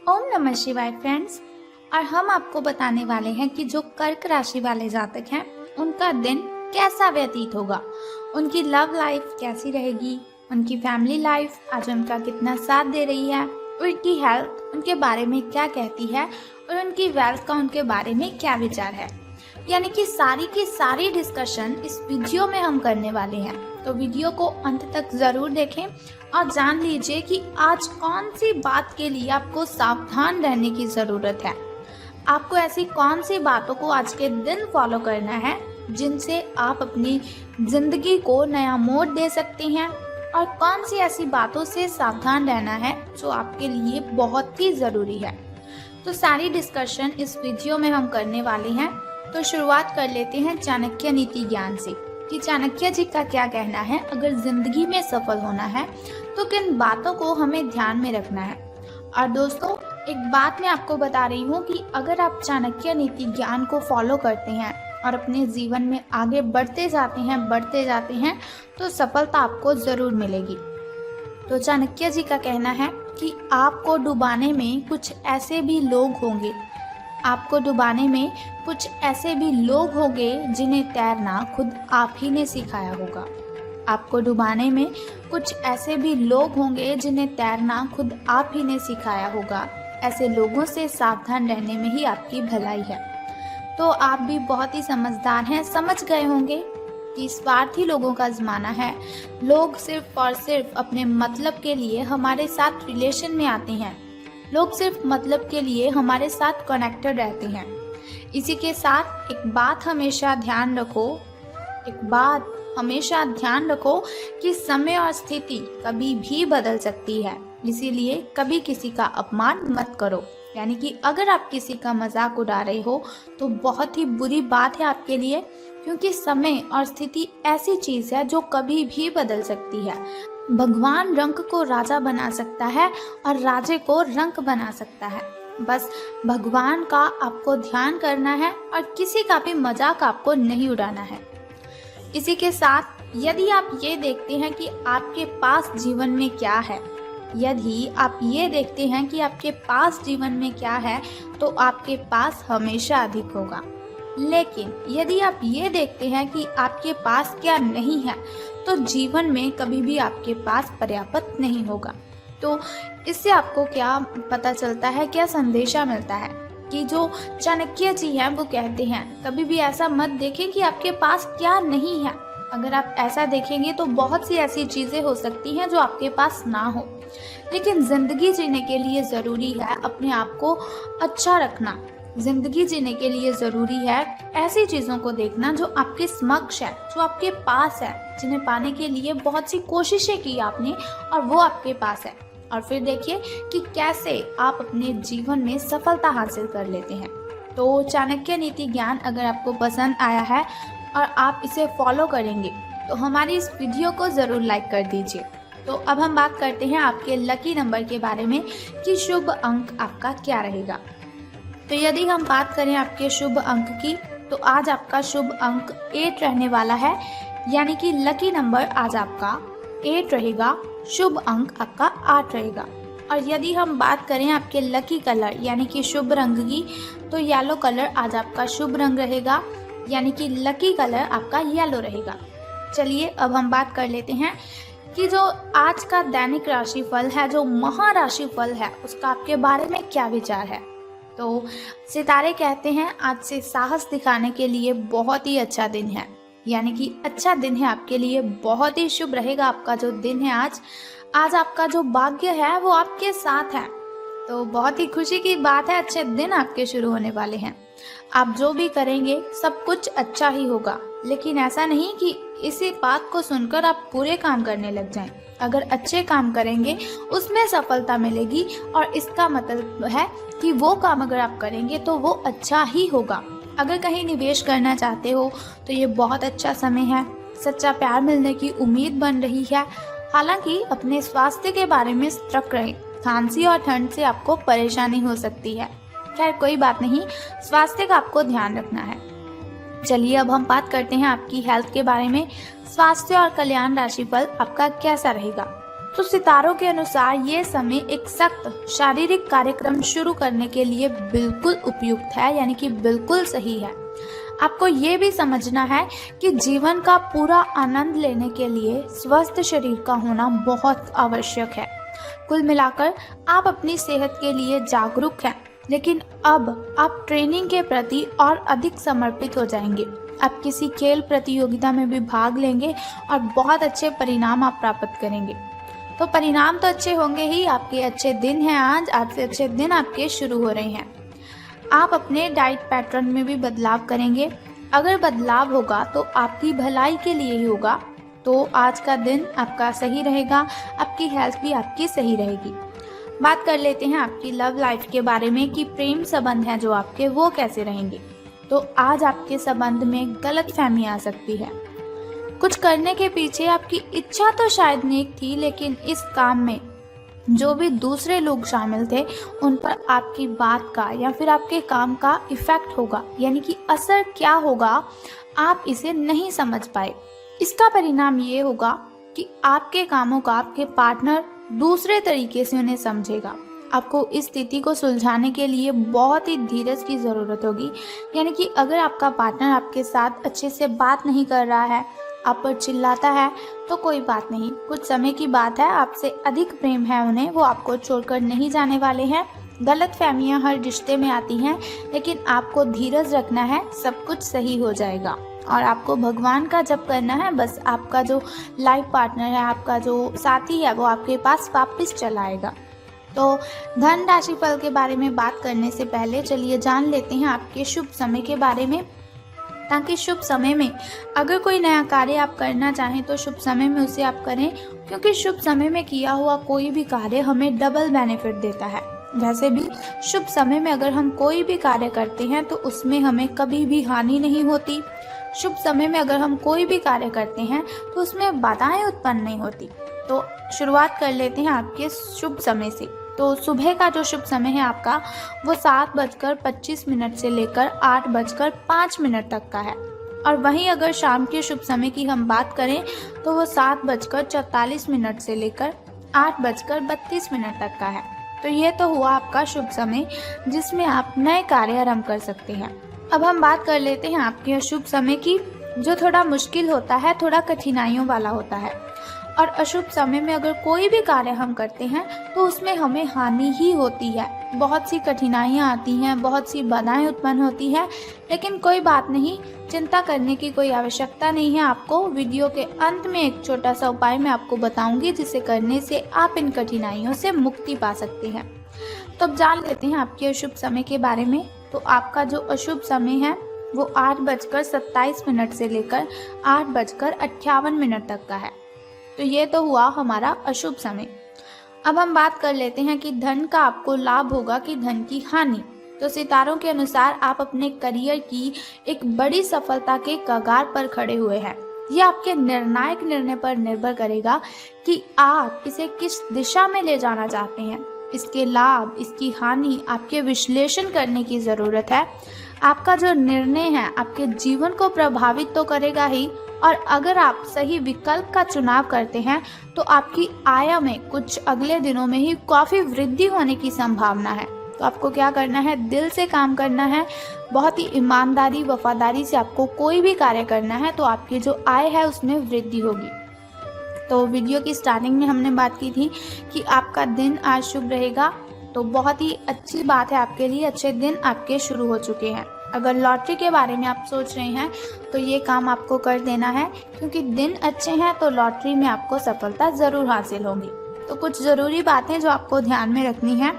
ओम नमः शिवाय फ्रेंड्स। और हम आपको बताने वाले हैं कि जो कर्क राशि वाले जातक हैं उनका दिन कैसा व्यतीत होगा, उनकी लव लाइफ कैसी रहेगी, उनकी फैमिली लाइफ आज उनका कितना साथ दे रही है, उनकी हेल्थ उनके बारे में क्या कहती है और उनकी वेल्थ का उनके बारे में क्या विचार है। यानी कि सारी की सारी डिस्कशन इस वीडियो में हम करने वाले हैं। तो वीडियो को अंत तक ज़रूर देखें और जान लीजिए कि आज कौन सी बात के लिए आपको सावधान रहने की ज़रूरत है। आपको ऐसी कौन सी बातों को आज के दिन फॉलो करना है जिनसे आप अपनी ज़िंदगी को नया मोड़ दे सकते हैं, और कौन सी ऐसी बातों से सावधान रहना है जो आपके लिए बहुत ही ज़रूरी है। तो सारी डिस्कशन इस वीडियो में हम करने वाले हैं। तो शुरुआत कर लेते हैं चाणक्य नीति ज्ञान से कि चाणक्य जी का क्या कहना है। अगर जिंदगी में सफल होना है तो किन बातों को हमें ध्यान में रखना है। और दोस्तों, एक बात मैं आपको बता रही हूँ कि अगर आप चाणक्य नीति ज्ञान को फॉलो करते हैं और अपने जीवन में आगे बढ़ते जाते हैं तो सफलता आपको ज़रूर मिलेगी। तो चाणक्य जी का कहना है कि आपको डुबाने में कुछ ऐसे भी लोग होंगे जिन्हें तैरना खुद आप ही ने सिखाया होगा। आपको डुबाने में कुछ ऐसे भी लोग होंगे जिन्हें तैरना खुद आप ही ने सिखाया होगा। ऐसे लोगों से सावधान रहने में ही आपकी भलाई है। तो आप भी बहुत ही समझदार हैं, समझ गए होंगे कि स्वार्थी लोगों का ज़माना है। लोग सिर्फ और सिर्फ अपने मतलब के लिए हमारे साथ रिलेशन में आते हैं। लोग सिर्फ मतलब के लिए हमारे साथ कनेक्टेड रहते हैं। इसी के साथ एक बात हमेशा ध्यान रखो कि समय और स्थिति कभी भी बदल सकती है। इसीलिए कभी किसी का अपमान मत करो। यानी कि अगर आप किसी का मजाक उड़ा रहे हो तो बहुत ही बुरी बात है आपके लिए, क्योंकि समय और स्थिति ऐसी चीज़ है जो कभी भी बदल सकती है। भगवान रंक को राजा बना सकता है और राजे को रंक बना सकता है। बस भगवान का आपको ध्यान करना है और किसी का भी मजाक आपको नहीं उड़ाना है। इसी के साथ यदि आप ये देखते हैं कि आपके पास जीवन में क्या है, तो आपके पास हमेशा अधिक होगा। लेकिन यदि आप ये देखते हैं कि आपके पास क्या नहीं है, तो जीवन में कभी भी आपके पास पर्याप्त नहीं होगा। तो इससे आपको क्या पता चलता है, क्या संदेशा मिलता है कि जो चाणक्य जी हैं वो कहते हैं कभी भी ऐसा मत देखें कि आपके पास क्या नहीं है। अगर आप ऐसा देखेंगे तो बहुत सी ऐसी चीज़ें हो सकती हैं जो आपके पास ना हो। लेकिन ज़िंदगी जीने के लिए ज़रूरी है अपने आप को अच्छा रखना। ज़िंदगी जीने के लिए ज़रूरी है ऐसी चीज़ों को देखना जो आपके समक्ष है, जो आपके पास है, जिन्हें पाने के लिए बहुत सी कोशिशें की आपने और वो आपके पास है। और फिर देखिए कि कैसे आप अपने जीवन में सफलता हासिल कर लेते हैं। तो चाणक्य नीति ज्ञान अगर आपको पसंद आया है और आप इसे फॉलो करेंगे तो हमारी इस वीडियो को ज़रूर लाइक कर दीजिए। तो अब हम बात करते हैं आपके लकी नंबर के बारे में कि शुभ अंक आपका क्या रहेगा। तो यदि हम बात करें आपके शुभ अंक की, तो आज आपका शुभ अंक 8 रहने वाला है। यानी कि लकी नंबर आज आपका 8 रहेगा, शुभ अंक आपका 8 रहेगा। और यदि हम बात करें आपके लकी कलर यानी कि शुभ रंग की, तो येलो कलर आज आपका शुभ रंग रहेगा। यानी कि लकी कलर आपका येलो रहेगा। चलिए अब हम बात कर लेते हैं कि जो आज का दैनिक राशिफल है, जो महाराशिफल है, उसका आपके बारे में क्या विचार है। तो सितारे कहते हैं आज से साहस दिखाने के लिए बहुत ही अच्छा दिन है। यानी कि अच्छा दिन है आपके लिए, बहुत ही शुभ रहेगा आपका जो दिन है आज आपका जो भाग्य है वो आपके साथ है। तो बहुत ही खुशी की बात है, अच्छे दिन आपके शुरू होने वाले हैं। आप जो भी करेंगे सब कुछ अच्छा ही होगा। लेकिन ऐसा नहीं कि इसी बात को सुनकर आप पूरे काम करने लग जाएं। अगर अच्छे काम करेंगे उसमें सफलता मिलेगी, और इसका मतलब है कि वो काम अगर आप करेंगे तो वो अच्छा ही होगा। अगर कहीं निवेश करना चाहते हो तो ये बहुत अच्छा समय है। सच्चा प्यार मिलने की उम्मीद बन रही है। हालांकि अपने स्वास्थ्य के बारे में सतर्क रहें। खांसी और ठंड से आपको परेशानी हो सकती है। खैर कोई बात नहीं, स्वास्थ्य का आपको ध्यान रखना है। चलिए अब हम बात करते हैं आपकी हेल्थ के बारे में। स्वास्थ्य और कल्याण राशिफल आपका कैसा रहेगा। तो सितारों के अनुसार ये समय एक सख्त शारीरिक कार्यक्रम शुरू करने के लिए बिल्कुल उपयुक्त है, यानी कि बिल्कुल सही है। आपको ये भी समझना है कि जीवन का पूरा आनंद लेने के लिए स्वस्थ शरीर का होना बहुत आवश्यक है। कुल मिलाकर आप अपनी सेहत के लिए जागरूक हैं, लेकिन अब आप ट्रेनिंग के प्रति और अधिक समर्पित हो जाएंगे। आप किसी खेल प्रतियोगिता में भी भाग लेंगे और बहुत अच्छे परिणाम आप प्राप्त करेंगे। तो परिणाम तो अच्छे होंगे ही, आपके अच्छे दिन हैं आज से अच्छे दिन आपके शुरू हो रहे हैं। आप अपने डाइट पैटर्न में भी बदलाव करेंगे। अगर बदलाव होगा तो आपकी भलाई के लिए ही होगा। तो आज का दिन आपका सही रहेगा, आपकी हेल्थ भी आपकी सही रहेगी। बात कर लेते हैं आपकी लव लाइफ के बारे में कि प्रेम संबंध हैं जो आपके वो कैसे रहेंगे। तो आज आपके संबंध में गलतफहमी आ सकती है। कुछ करने के पीछे आपकी इच्छा तो शायद नेक थी, लेकिन इस काम में जो भी दूसरे लोग शामिल थे उन पर आपकी बात का या फिर आपके काम का इफेक्ट होगा, यानी कि असर क्या होगा आप इसे नहीं समझ पाए। इसका परिणाम ये होगा कि आपके कामों का आपके पार्टनर दूसरे तरीके से उन्हें समझेगा। आपको इस स्थिति को सुलझाने के लिए बहुत ही धीरज की ज़रूरत होगी, यानी कि अगर आपका पार्टनर आपके साथ अच्छे से बात नहीं कर रहा है, आप पर चिल्लाता है, तो कोई बात नहीं, कुछ समय की बात है, आपसे अधिक प्रेम है उन्हें, वो आपको छोड़कर नहीं जाने वाले हैं। गलतफहमियां हर रिश्ते में आती हैं, लेकिन आपको धीरज रखना है, सब कुछ सही हो जाएगा। और आपको भगवान का जप करना है, बस आपका जो लाइफ पार्टनर है, आपका जो साथी है, वो आपके पास वापस चला आएगा। तो धन राशि फल के बारे में बात करने से पहले चलिए जान लेते हैं आपके शुभ समय के बारे में, ताकि शुभ समय में अगर कोई नया कार्य आप करना चाहें तो शुभ समय में उसे आप करें, क्योंकि शुभ समय में किया हुआ कोई भी कार्य हमें डबल बेनिफिट देता है। वैसे भी शुभ समय में अगर हम कोई भी कार्य करते हैं तो उसमें हमें कभी भी हानि नहीं होती। शुभ समय में अगर हम कोई भी कार्य करते हैं तो उसमें बाधाएं उत्पन्न नहीं होती। तो शुरुआत कर लेते हैं आपके शुभ समय से। तो सुबह का जो शुभ समय है आपका वो 7:25 से लेकर 8:05 तक का है। और वहीं अगर शाम के शुभ समय की हम बात करें तो वो 7:44 से लेकर 8:32 तक का है। तो ये तो हुआ आपका शुभ समय जिसमें आप नए कार्य आरंभ कर सकते हैं। अब हम बात कर लेते हैं आपके अशुभ समय की, जो थोड़ा मुश्किल होता है, थोड़ा कठिनाइयों वाला होता है। और अशुभ समय में अगर कोई भी कार्य हम करते हैं तो उसमें हमें हानि ही होती है, बहुत सी कठिनाइयाँ आती हैं, बहुत सी बाधाएं उत्पन्न होती हैं, लेकिन कोई बात नहीं, चिंता करने की कोई आवश्यकता नहीं है। आपको वीडियो के अंत में एक छोटा सा उपाय मैं आपको बताऊंगी, जिसे करने से आप इन कठिनाइयों से मुक्ति पा सकते हैं। तो अब जान लेते हैं आपके अशुभ समय के बारे में। तो आपका जो अशुभ समय है वो 8:27 से लेकर 8:58 तक का है। तो ये तो हुआ हमारा अशुभ समय। अब हम बात कर लेते हैं कि धन का आपको लाभ होगा कि धन की हानि। तो सितारों के अनुसार आप अपने करियर की एक बड़ी सफलता के कगार पर खड़े हुए हैं। ये आपके निर्णायक निर्णय पर निर्भर करेगा कि आप इसे किस दिशा में ले जाना चाहते हैं। इसके लाभ, इसकी हानि आपके विश्लेषण करने की ज़रूरत है। आपका जो निर्णय है आपके जीवन को प्रभावित तो करेगा ही, और अगर आप सही विकल्प का चुनाव करते हैं तो आपकी आय में कुछ अगले दिनों में ही काफ़ी वृद्धि होने की संभावना है। तो आपको क्या करना है, दिल से काम करना है, बहुत ही ईमानदारी वफादारी से आपको कोई भी कार्य करना है, तो आपकी जो आय है उसमें वृद्धि होगी। तो वीडियो की स्टार्टिंग में हमने बात की थी कि आपका दिन आज शुभ रहेगा, तो बहुत ही अच्छी बात है आपके लिए, अच्छे दिन आपके शुरू हो चुके हैं। अगर लॉटरी के बारे में आप सोच रहे हैं तो ये काम आपको कर देना है, क्योंकि दिन अच्छे हैं तो लॉटरी में आपको सफलता ज़रूर हासिल होगी। तो कुछ ज़रूरी बातें जो आपको ध्यान में रखनी है,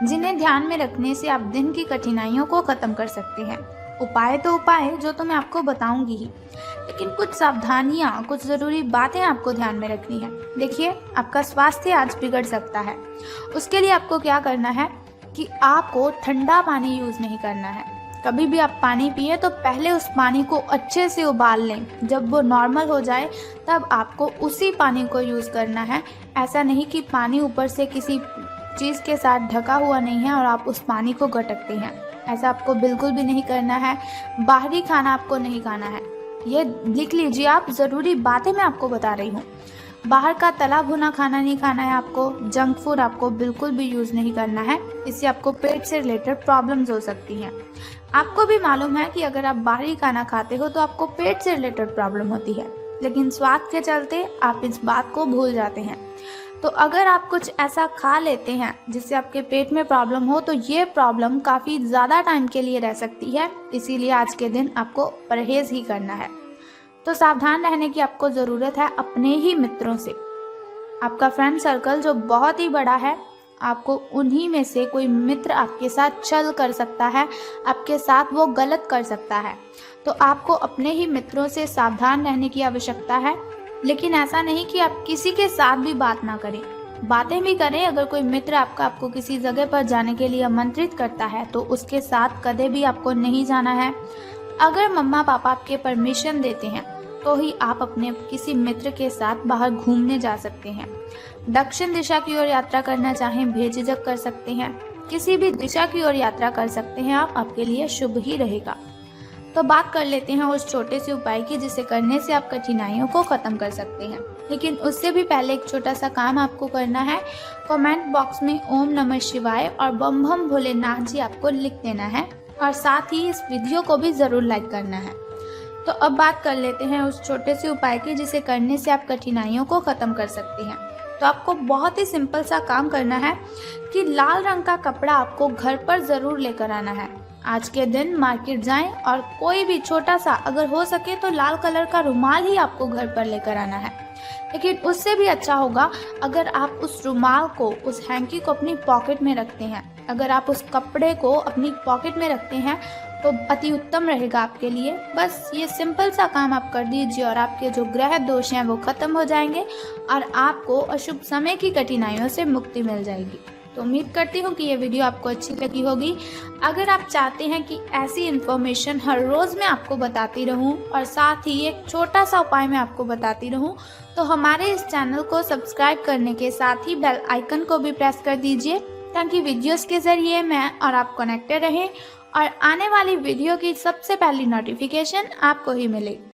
जिन्हें ध्यान में रखने से आप दिन की कठिनाइयों को ख़त्म कर सकते हैं। उपाय तो उपाय जो तो मैं आपको बताऊंगी ही, लेकिन कुछ सावधानियाँ, कुछ ज़रूरी बातें आपको ध्यान में रखनी है। देखिए, आपका स्वास्थ्य आज बिगड़ सकता है। उसके लिए आपको क्या करना है कि आपको ठंडा पानी यूज़ नहीं करना है। कभी भी आप पानी पिए तो पहले उस पानी को अच्छे से उबाल लें। जब वो नॉर्मल हो जाए तब आपको उसी पानी को यूज़ करना है। ऐसा नहीं कि पानी ऊपर से किसी चीज़ के साथ ढका हुआ नहीं है और आप उस पानी को गटकते हैं। ऐसा आपको बिल्कुल भी नहीं करना है। बाहरी खाना आपको नहीं खाना है। ये लिख लीजिए आप, ज़रूरी बातें मैं आपको बता रही हूँ। बाहर का तला भुना खाना नहीं खाना है आपको, जंक फूड आपको बिल्कुल भी यूज़ नहीं करना है, इससे आपको पेट से रिलेटेड प्रॉब्लम्स हो सकती हैं। आपको भी मालूम है कि अगर आप बाहरी खाना खाते हो तो आपको पेट से रिलेटेड प्रॉब्लम होती है, लेकिन स्वाद के चलते आप इस बात को भूल जाते हैं। तो अगर आप कुछ ऐसा खा लेते हैं जिससे आपके पेट में प्रॉब्लम हो तो ये प्रॉब्लम काफ़ी ज़्यादा टाइम के लिए रह सकती है, इसीलिए आज के दिन आपको परहेज़ ही करना है। तो सावधान रहने की आपको ज़रूरत है अपने ही मित्रों से। आपका फ्रेंड सर्कल जो बहुत ही बड़ा है, आपको उन्हीं में से कोई मित्र आपके साथ छल कर सकता है, आपके साथ वो गलत कर सकता है। तो आपको अपने ही मित्रों से सावधान रहने की आवश्यकता है, लेकिन ऐसा नहीं कि आप किसी के साथ भी बात ना करें, बातें भी करें। अगर कोई मित्र आपको किसी जगह पर जाने के लिए आमंत्रित करता है तो उसके साथ कदे भी आपको नहीं जाना है। अगर मम्मा पापा आपके परमिशन देते हैं तो ही आप अपने किसी मित्र के साथ बाहर घूमने जा सकते हैं। दक्षिण दिशा की ओर यात्रा करना चाहें बेझिझक कर सकते हैं, किसी भी दिशा की ओर यात्रा कर सकते हैं आप, आपके लिए शुभ ही रहेगा। तो बात कर लेते हैं उस छोटे से उपाय की जिसे करने से आप कठिनाइयों को ख़त्म कर सकते हैं। लेकिन उससे भी पहले एक छोटा सा काम आपको करना है। कमेंट बॉक्स में ओम नमः शिवाय और बम बम भोलेनाथ जी आपको लिख देना है, और साथ ही इस वीडियो को भी ज़रूर लाइक करना है। तो अब बात कर लेते हैं उस छोटे से उपाय की जिसे करने से आप कठिनाइयों को ख़त्म कर सकते हैं। तो आपको बहुत ही सिंपल सा काम करना है कि लाल रंग का कपड़ा आपको घर पर ज़रूर लेकर आना है। आज के दिन मार्केट जाएं और कोई भी छोटा सा, अगर हो सके तो लाल कलर का रुमाल ही आपको घर पर लेकर आना है। लेकिन उससे भी अच्छा होगा अगर आप उस रुमाल को, उस हैंकी को अपनी पॉकेट में रखते हैं। अगर आप उस कपड़े को अपनी पॉकेट में रखते हैं तो अति उत्तम रहेगा आपके लिए। बस ये सिंपल सा काम आप कर दीजिए और आपके जो ग्रह दोष हैं वो खत्म हो जाएंगे और आपको अशुभ समय की कठिनाइयों से मुक्ति मिल जाएगी। तो उम्मीद करती हूँ कि ये वीडियो आपको अच्छी लगी होगी। अगर आप चाहते हैं कि ऐसी इन्फॉर्मेशन हर रोज़ मैं आपको बताती रहूँ और साथ ही एक छोटा सा उपाय मैं आपको बताती रहूँ, तो हमारे इस चैनल को सब्सक्राइब करने के साथ ही बेल आइकन को भी प्रेस कर दीजिए, ताकि वीडियोस के ज़रिए मैं और आप कनेक्टेड रहें और आने वाली वीडियो की सबसे पहली नोटिफिकेशन आपको ही मिले।